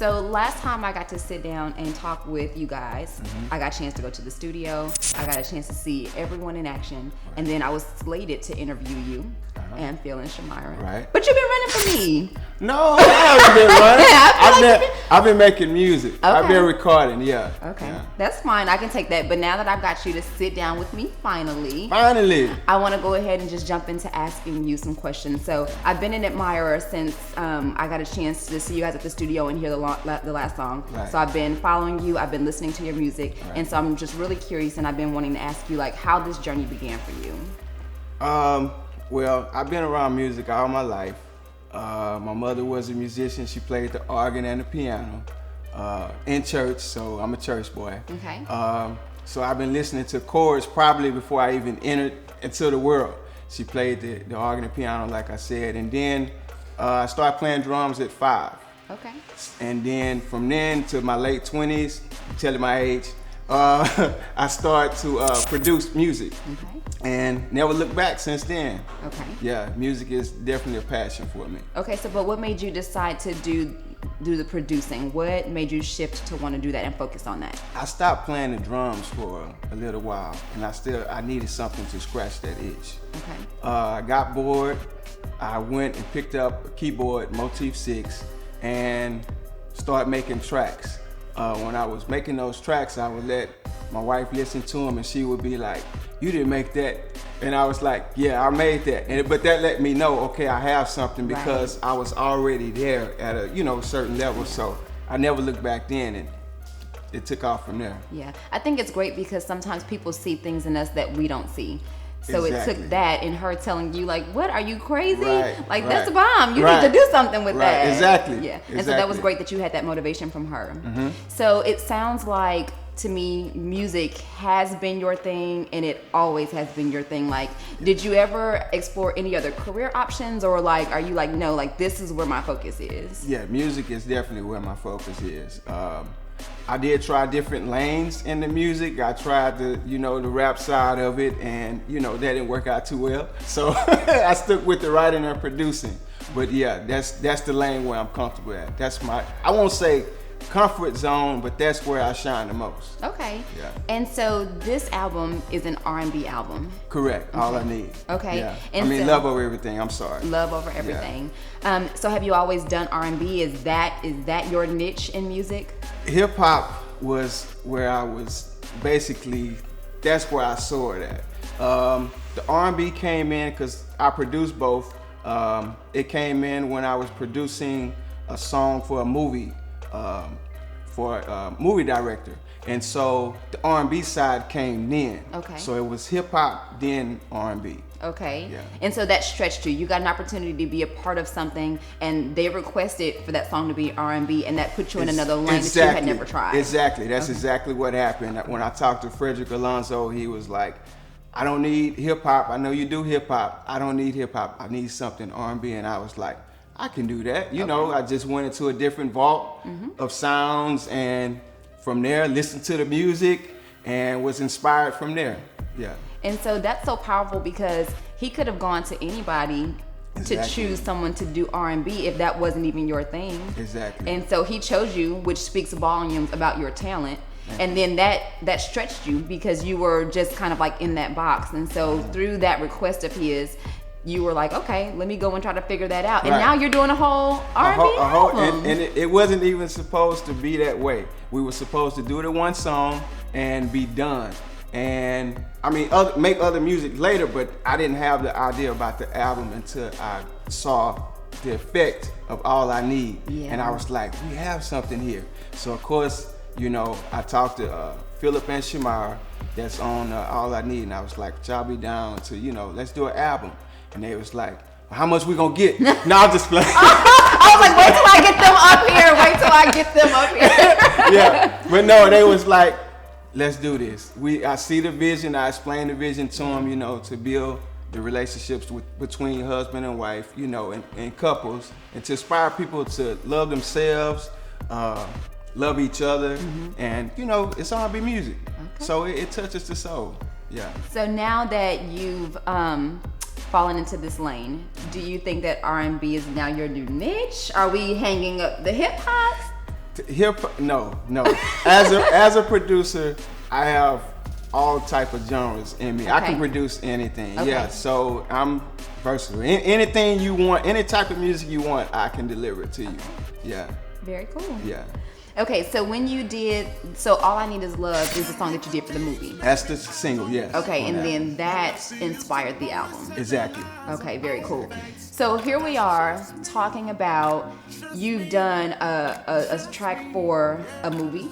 So last time I got to sit down and talk with you guys, I got a chance to go to the studio. I got a chance to see everyone in action, and then I was slated to interview you and Phil and Shamira. Right. But you've been running for me. No, I haven't been running. I've been making music. Okay. I've been recording, yeah. Okay, Yeah. that's fine. I can take that. But now that I've got you to sit down with me, finally, I want to go ahead and just jump into asking you some questions. So I've been an admirer since I got a chance to see you guys at the studio and hear the last song. Right. So I've been following you. I've been listening to your music, Right. and so I'm just really curious. And I've been wanting to ask you like how this journey began for you. Well, I've been around music all my life. My mother was a musician. She played the organ and the piano in church, so I'm a church boy. Okay. So I've been listening to chords probably before I even entered into the world. She played the organ and piano, like I said, and then I started playing drums at 5. Okay. And then from then to my late 20s, telling my age, I started to produce music. Okay. And never looked back since then. Okay. Yeah, music is definitely a passion for me. Okay. So, but what made you decide to do the producing? What made you shift to want to do that and focus on that? I stopped playing the drums for a little while, and I needed something to scratch that itch. Okay. I got bored. I went and picked up a keyboard, Motif 6, and started making tracks. When I was making those tracks, I would let my wife listen to them, and she would be like, "You didn't make that," and I was like, "Yeah, I made that." But that let me know, okay, I have something because I was already there at a certain level. So I never looked back then, and it took off from there. Yeah, I think it's great because sometimes people see things in us that we don't see. So Exactly. it took that and her telling you like, what, are you crazy? Right, Like right. that's a bomb. You Right. need to do something with Right, that. exactly, Yeah, and so that was exactly. great that you had that motivation from her. So it sounds like to me, music has been your thing and it always has been your thing. Like, did you ever explore any other career options or like, are you like, no, like this is where my focus is? Yeah, music is definitely where my focus is. I did try different lanes in the music. I tried the rap side of it, and that didn't work out too well. So I stuck with the writing and producing. But yeah, that's the lane where I'm comfortable at. That's I won't say comfort zone, but that's where I shine the most. Okay. Yeah. And so this album is an R&B album. Correct. All I need. Okay. Yeah. And so- love over everything. I'm sorry. Love over everything. So have you always done R&B? Is that your niche in music? Hip hop was where I was basically. That's where I soared at. The R&B came in because I produced both. It came in when I was producing a song for a movie, for a movie director, and so the R&B side came then. Okay. So it was hip hop, then R&B. Okay. Yeah. And so that stretched you. You got an opportunity to be a part of something, and they requested for that song to be R&B, and that put you in another lane that you had never tried. Exactly. That's exactly what happened. When I talked to Frederick Alonso, he was like, "I don't need hip hop. I know you do hip hop. I don't need hip hop. I need something R&B." And I was like, I can do that. I just went into a different vault of sounds, and from there, listened to the music and was inspired from there. Yeah. And so that's so powerful because he could have gone to anybody to Exactly. choose someone to do R&B if that wasn't even your thing. Exactly. And so he chose you, which speaks volumes about your talent. And then that stretched you because you were just kind of like in that box. And so through that request of his, you were like, okay, let me go and try to figure that out. And Right. now you're doing a whole R&B album. And it wasn't even supposed to be that way. We were supposed to do the one song and be done. And I mean, make other music later, but I didn't have the idea about the album until I saw the effect of All I Need. Yeah. And I was like, we have something here. So of course, I talked to Philip and Shamira that's on All I Need, and I was like, y'all be down to, let's do an album. And they was like, well, how much we gonna get? No, I'm just playing. I was like, wait till I get them up here. Wait till I get them up here. Yeah, but no, they was like, let's do this. I see the vision. I explained the vision to them, to build the relationships between husband and wife, and couples, and to inspire people to love themselves, love each other, and it's R&B music. Okay. So it touches the soul. Yeah. So now that you've fallen into this lane, do you think that R&B is now your new niche? Are we hanging up the hip hop? No. As a producer, I have all type of genres in me. Okay. I can produce anything. Okay. Yeah, so I'm versatile. Anything you want, any type of music you want, I can deliver it to you. Okay. Yeah. Very cool. Yeah. Okay, so when you did, All I Need Is Love is the song that you did for the movie. That's the single, yes. Okay, and then that inspired the album. Exactly. Okay, very cool. So here we are talking about you've done a track for a movie,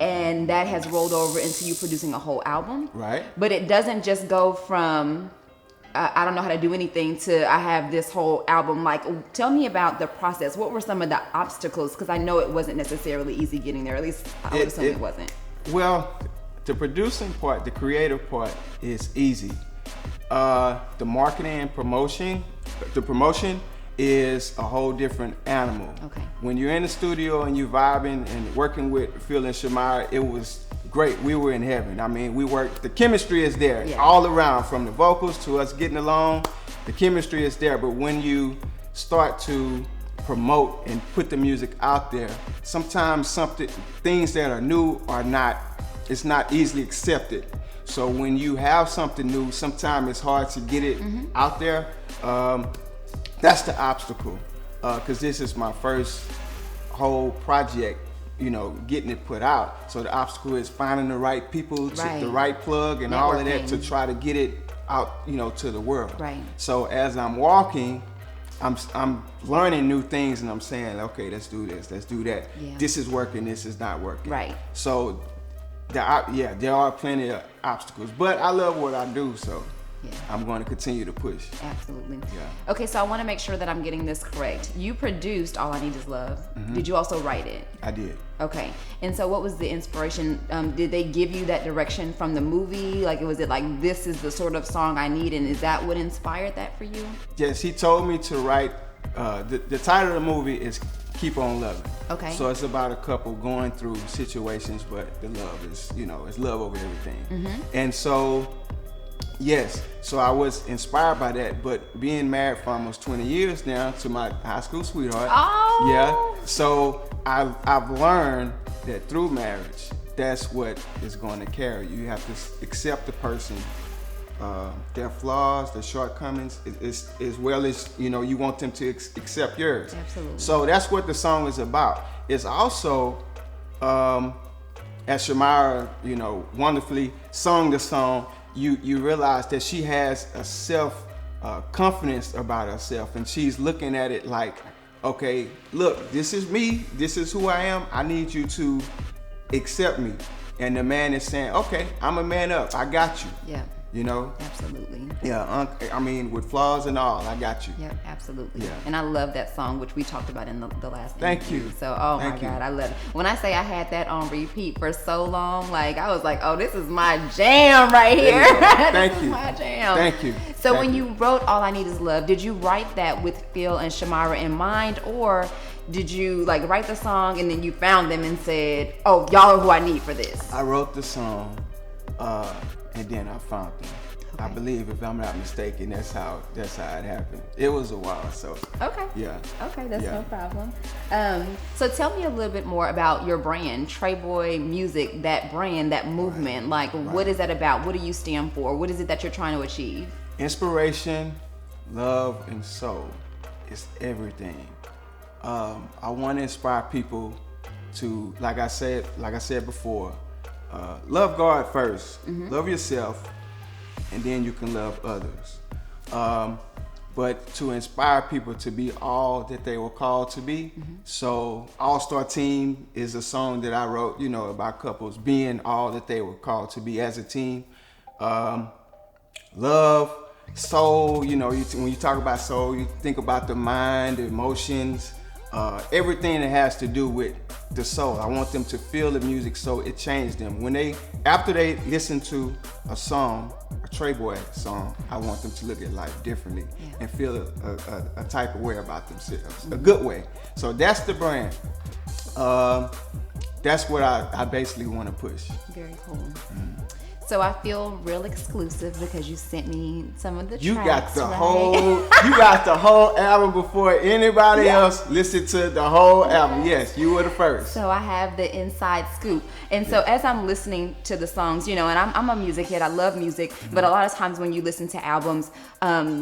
and that has rolled over into you producing a whole album. Right. But it doesn't just go from I don't know how to do anything to I have this whole album. Like, tell me about the process. What were some of the obstacles? Because I know it wasn't necessarily easy getting there. At least I would assume it wasn't. Well, the producing part, the creative part is easy. The marketing and promotion, the promotion is a whole different animal. Okay. When you're in the studio and you're vibing and working with Phil and Shamira, it was great. We were in heaven. I mean, we worked, the chemistry is there all around, from the vocals to us getting along. The chemistry is there, but when you start to promote and put the music out there, sometimes things that are new are not, it's not easily accepted. So when you have something new, sometimes it's hard to get it out there. That's the obstacle, because this is my first whole project, you know, getting it put out. So the obstacle is finding the right people, the right plug, and all of that to try to get it out, you know, to the world. Right. So as I'm walking, I'm learning new things, and I'm saying, okay, let's do this, let's do that. Yeah. This is working, this is not working. Right. So, there are plenty of obstacles, but I love what I do, so. Yeah. I'm going to continue to push. Absolutely. Yeah. Okay, so I want to make sure that I'm getting this correct. You produced All I Need Is Love. Did you also write it? I did. Okay. And so what was the inspiration? Did they give you that direction from the movie? Like, was it like, this is the sort of song I need, and is that what inspired that for you? Yes, he told me to write, the title of the movie is Keep On Loving. Okay. So it's about a couple going through situations, but the love is, you know, it's love over everything. And so, yes, so I was inspired by that, but being married for almost 20 years now to my high school sweetheart. Oh! Yeah, so I've learned that through marriage, that's what is going to carry you. You have to accept the person, their flaws, their shortcomings, as well as, you know, you want them to accept yours. Absolutely. So that's what the song is about. It's also, as Shamira, you know, wonderfully sung the song, you realize that she has a self confidence about herself, and she's looking at it like, okay, look, this is me, this is who I am, I need you to accept me. And the man is saying, okay, I'm a man up, I got you. Yeah. You know? Absolutely. Yeah, I mean, with flaws and all, I got you. Yeah, absolutely. Yeah. And I love that song, which we talked about in the last Thank interview. you. So, oh my God, I love it. When I say I had that on repeat for so long, like, I was like, oh, this is my jam right here. Thank you. This is my jam. Thank you. So when you wrote All I Need Is Love, did you write that with Phil and Shamira in mind, or did you like write the song and then you found them and said, oh, y'all are who I need for this? I wrote the song, and then I found them. Okay. I believe, if I'm not mistaken, that's how it happened. It was a while, so. Okay. Yeah. Okay, that's no problem. So tell me a little bit more about your brand, Treboey Music, that brand, that movement. Like, what is that about? What do you stand for? What is it that you're trying to achieve? Inspiration, love, and soul. It's everything. I want to inspire people to, like I said before, love God first, love yourself, and then you can love others. But to inspire people to be all that they were called to be. So All-Star Team is a song that I wrote, you know, about couples being all that they were called to be as a team. Love, soul, you know, when you talk about soul, you think about the mind, the emotions, everything that has to do with the soul. I want them to feel the music so it changed them. After they listen to a song, a Treboey song, I want them to look at life differently and feel a type of way about themselves, a good way. So that's the brand. That's what I basically want to push. Very cool. So I feel real exclusive because you sent me some of the You tracks, got the right? you got the whole album before anybody else listened to the whole album. Yes, you were the first. So I have the inside scoop. And so as I'm listening to the songs, and I'm a music head, I love music, but a lot of times when you listen to albums,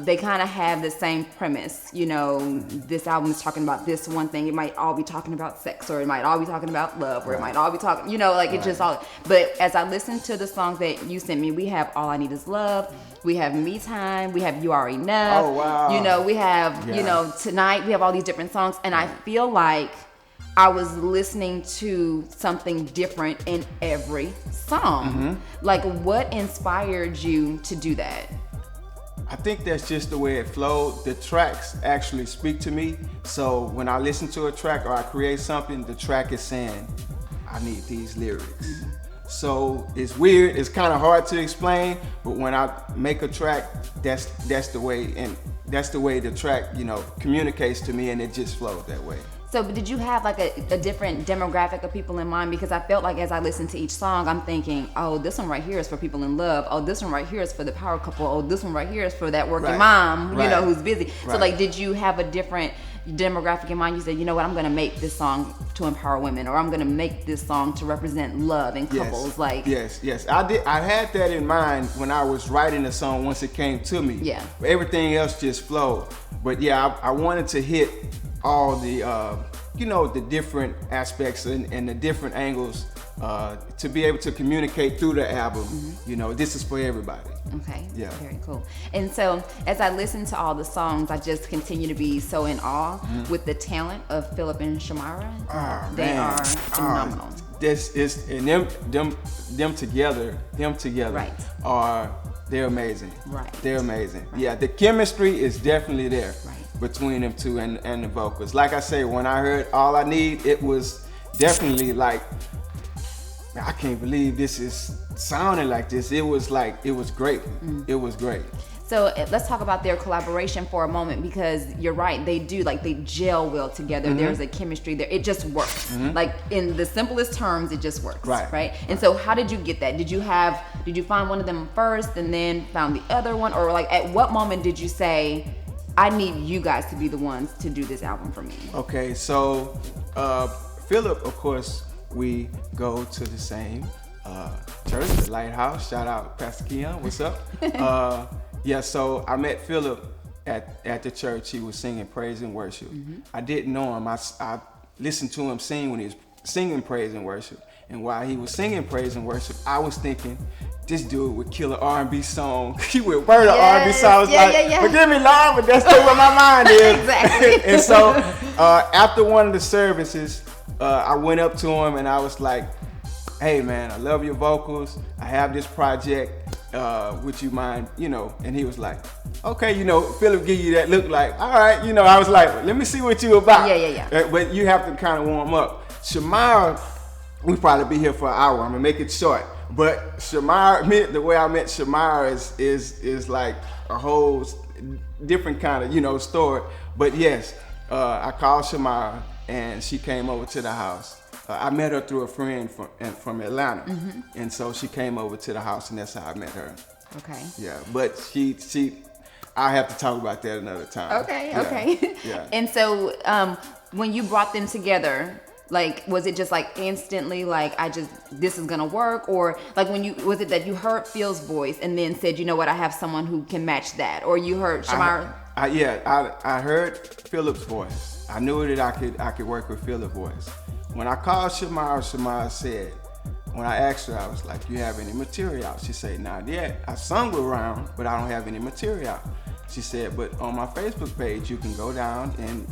they kind of have the same premise. This album is talking about this one thing. It might all be talking about sex, or it might all be talking about love, or it might all be talking, it just all. But as I listen to the songs that you sent me, we have All I Need Is Love, we have Me Time, we have You Are Enough. Oh, wow. We have, Tonight, we have all these different songs, and I feel like I was listening to something different in every song. Like, what inspired you to do that? I think that's just the way it flowed. The tracks actually speak to me. So when I listen to a track or I create something, the track is saying, I need these lyrics. So it's weird, it's kind of hard to explain, but when I make a track, that's the way, and that's the way the track, communicates to me, and it just flows that way. So did you have like a different demographic of people in mind? Because I felt like as I listened to each song, I'm thinking, oh, this one right here is for people in love. Oh, this one right here is for the power couple. Oh, this one right here is for that working mom, who's busy. So like, did you have a different demographic in mind? You said, you know what, I'm going to make this song to empower women, or I'm going to make this song to represent love and couples. Yes. I did. I had that in mind when I was writing the song once it came to me. Yeah. Everything else just flowed. But yeah, I wanted to hit all the the different aspects and the different angles to be able to communicate through the album. This is for everybody. Okay. Yeah. Very cool. And so as I listen to all the songs, I just continue to be so in awe with the talent of Philip and Shamara. They are phenomenal. This is, and them together they're amazing. Right. They're amazing. Right. Yeah, the chemistry is definitely there. Right. Between them two and the vocals. Like I say, when I heard All I Need, it was definitely like, I can't believe this is sounding like this. It was great. It was great. So let's talk about their collaboration for a moment, because you're right, they do, like, they gel well together. There's a chemistry there. It just works. Like, in the simplest terms, it just works. Right? And so how did you get that? Did you find one of them first and then found the other one? Or like, at what moment did you say, I need you guys to be the ones to do this album for me? Okay, so Philip, of course, we go to the same church, the Lighthouse. Shout out Pastor Keon, what's up? So I met Philip at the church. He was singing praise and worship. I didn't know him. I listened to him sing when he was singing praise and worship. And while he was singing praise and worship, I was thinking, this dude would kill an R&B song. He would burn an R&B song. I was forgive me, Lord, but that's still where my mind is. Exactly. And so after one of the services, I went up to him and I was like, hey man, I love your vocals. I have this project. Would you mind, And he was like, okay, Philip give you that look like, all right, I was like, let me see what you about. Yeah. But you have to kind of warm up. Shamara, we probably be here for an hour. I'm gonna make it short. But Shamara, the way I met Shamara is like a whole different kind of, story. But yes, I called Shamara and she came over to the house. I met her through a friend from Atlanta. And so she came over to the house and that's how I met her. Okay. Yeah, but she I have to talk about that another time. Okay. Yeah. And so when you brought them together, like, was it just like instantly like, this is gonna work? Or like, was it that you heard Phil's voice and then said, you know what, I have someone who can match that? Or you heard Shamara? I heard Philip's voice. I knew that I could work with Philip's voice. When I called Shamara said, when I asked her, I was like, you have any material? She said, not yet. I sung around, but I don't have any material. She said, but on my Facebook page, you can go down and,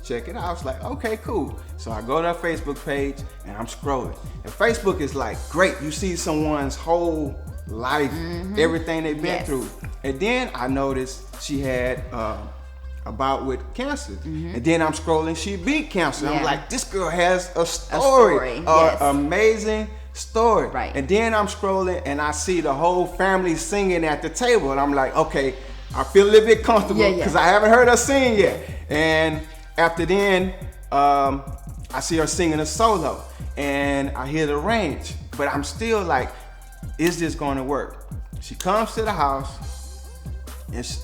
check it out. I was like, okay, cool. So I go to her Facebook page and I'm scrolling. And Facebook is like, great. You see someone's whole life, everything they've been through. And then I noticed she had a bout with cancer. And then I'm scrolling, she beat cancer. I'm like, this girl has a story. Amazing story. Right. And then I'm scrolling and I see the whole family singing at the table. And I'm like, okay, I feel a little bit comfortable because I haven't heard her sing yet. And after then, I see her singing a solo and I hear the range, but I'm still like, is this going to work? She comes to the house.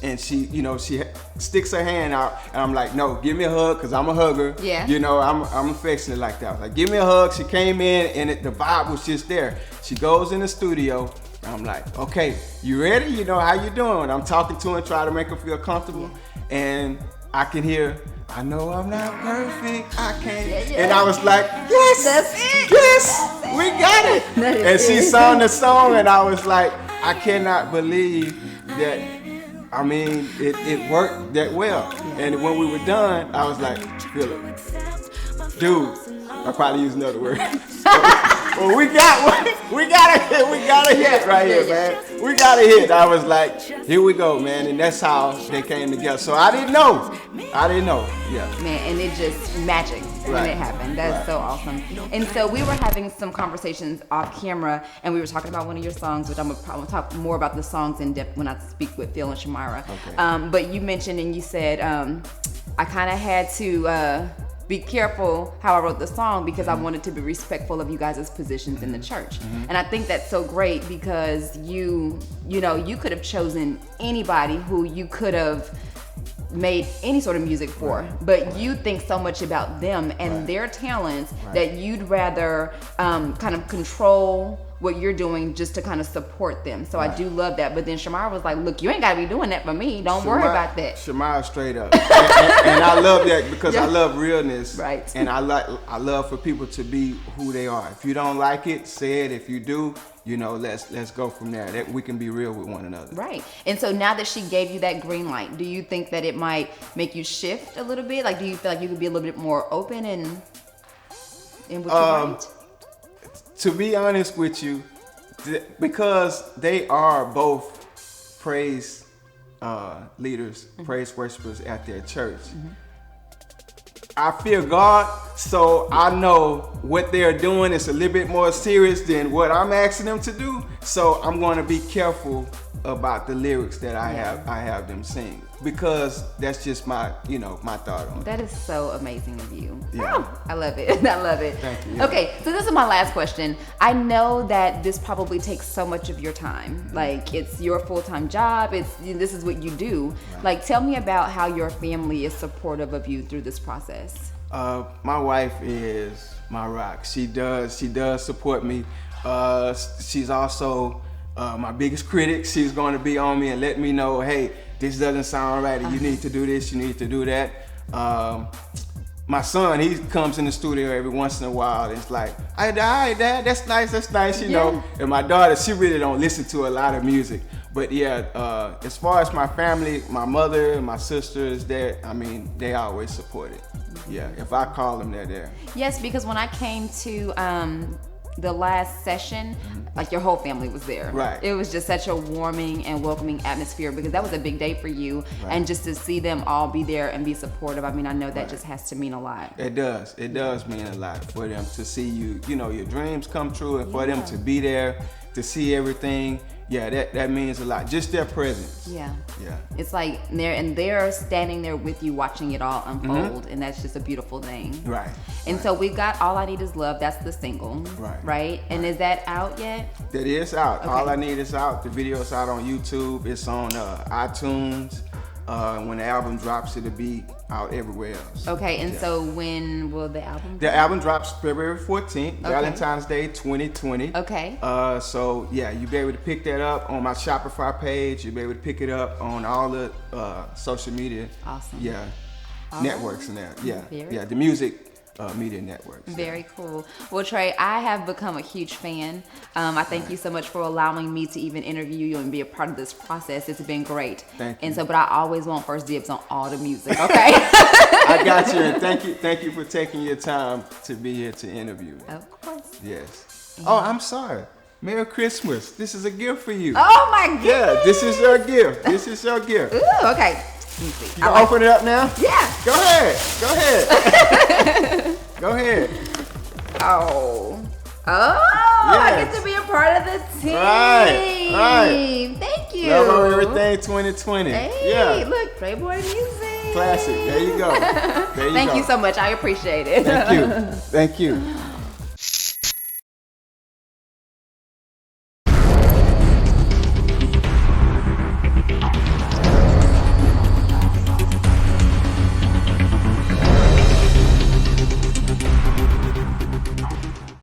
And she, she sticks her hand out, and I'm like, no, give me a hug, cause I'm a hugger. Yeah. I'm affectionate like that. I was like, give me a hug. She came in, and the vibe was just there. She goes in the studio, and I'm like, okay, you ready? How you doing? I'm talking to her, trying to make her feel comfortable, and I can hear, I know I'm not perfect, I can't. And I was like, yes, that's it. Yes, we got it. And she sung the song, and I was like, I cannot believe that. I mean, it worked that well. And when we were done, I was like, Philip, dude, I probably used another word. Well, we got a hit right here, man. We got a hit. I was like, here we go, man. And that's how they came together. So I didn't know. Yeah. Man, and it just magic when it happened. That's so awesome. And so we were having some conversations off camera, and we were talking about one of your songs, which I'm gonna talk more about the songs in depth when I speak with Phil and Shamira. Okay. But you mentioned and you said I kind of had to be careful how I wrote the song because I wanted to be respectful of you guys' positions in the church. And I think that's so great because you could have chosen anybody who you could have made any sort of music for, but you think so much about them and their talents that you'd rather kind of control what you're doing just to kind of support them. So I do love that. But then Shamara was like, look, you ain't gotta be doing that for me. Don't worry about that. Shamara straight up. and I love that because I love realness. Right. And I love for people to be who they are. If you don't like it, say it. If you do, let's go from there. That we can be real with one another. Right. And so now that she gave you that green light, do you think that it might make you shift a little bit? Like, do you feel like you could be a little bit more open in what you write? To be honest with you, because they are both praise leaders, praise worshipers at their church, I fear God, so I know what they're doing is a little bit more serious than what I'm asking them to do. So I'm going to be careful about the lyrics that I have them sing because that's just my my thought on it. That is so amazing of you. Yeah. Oh, I love it. I love it. Thank you. Okay, so this is my last question. I know that this probably takes so much of your time. Like, it's your full-time job. This is what you do. Right. Like, tell me about how your family is supportive of you through this process. My wife is my rock. She does support me. She's also my biggest critic. She's going to be on me and let me know, hey, this doesn't sound right. You need to do this. You need to do that. My son, he comes in the studio every once in a while. And it's like, all right, Dad, that's nice, you know. And my daughter, she really don't listen to a lot of music. But yeah, as far as my family, my mother and my sisters, they always support it. Yeah, if I call them, they're there. Yes, because when I came to the last session, like your whole family was there. Right. It was just such a warming and welcoming atmosphere because that was a big day for you. Right. And just to see them all be there and be supportive, I mean, I know that just has to mean a lot. It does mean a lot for them to see you, your dreams come true, and for them to be there, to see everything. Yeah, that means a lot. Just their presence. Yeah. It's like they're standing there with you, watching it all unfold, and that's just a beautiful thing. Right. And so we've got "All I Need Is Love." That's the single. Right. And is that out yet? That is out. Okay. All I Need Is out. The video's out on YouTube. It's on iTunes. When the album drops, it'll be out everywhere else. Okay, and so when will the album? The album drops February 14th, Valentine's Day 2020. Okay. So yeah, you'll be able to pick that up on my Shopify page. You'll be able to pick it up on all the social media. Awesome. Yeah, networks and that. Yeah, Very the music media networks. Very cool. Well, Trey, I have become a huge fan. I thank you so much for allowing me to even interview you and be a part of this process. It's been great. Thank you. And so, but I always want first dibs on all the music. Okay. I got you. And thank you for taking your time to be here to interview me. Of course. Yes. Oh, I'm sorry. Merry Christmas. This is a gift for you. Oh my goodness. Yeah, this is your gift. This is your gift. Ooh, okay. Let me see. You open it up now? Yeah. Go ahead. Go ahead. Oh, I get to be a part of the team. Right. Thank you. Love everything 2020. Hey, look, Treboey music. Classic. There you go. Thank you so much. I appreciate it. Thank you.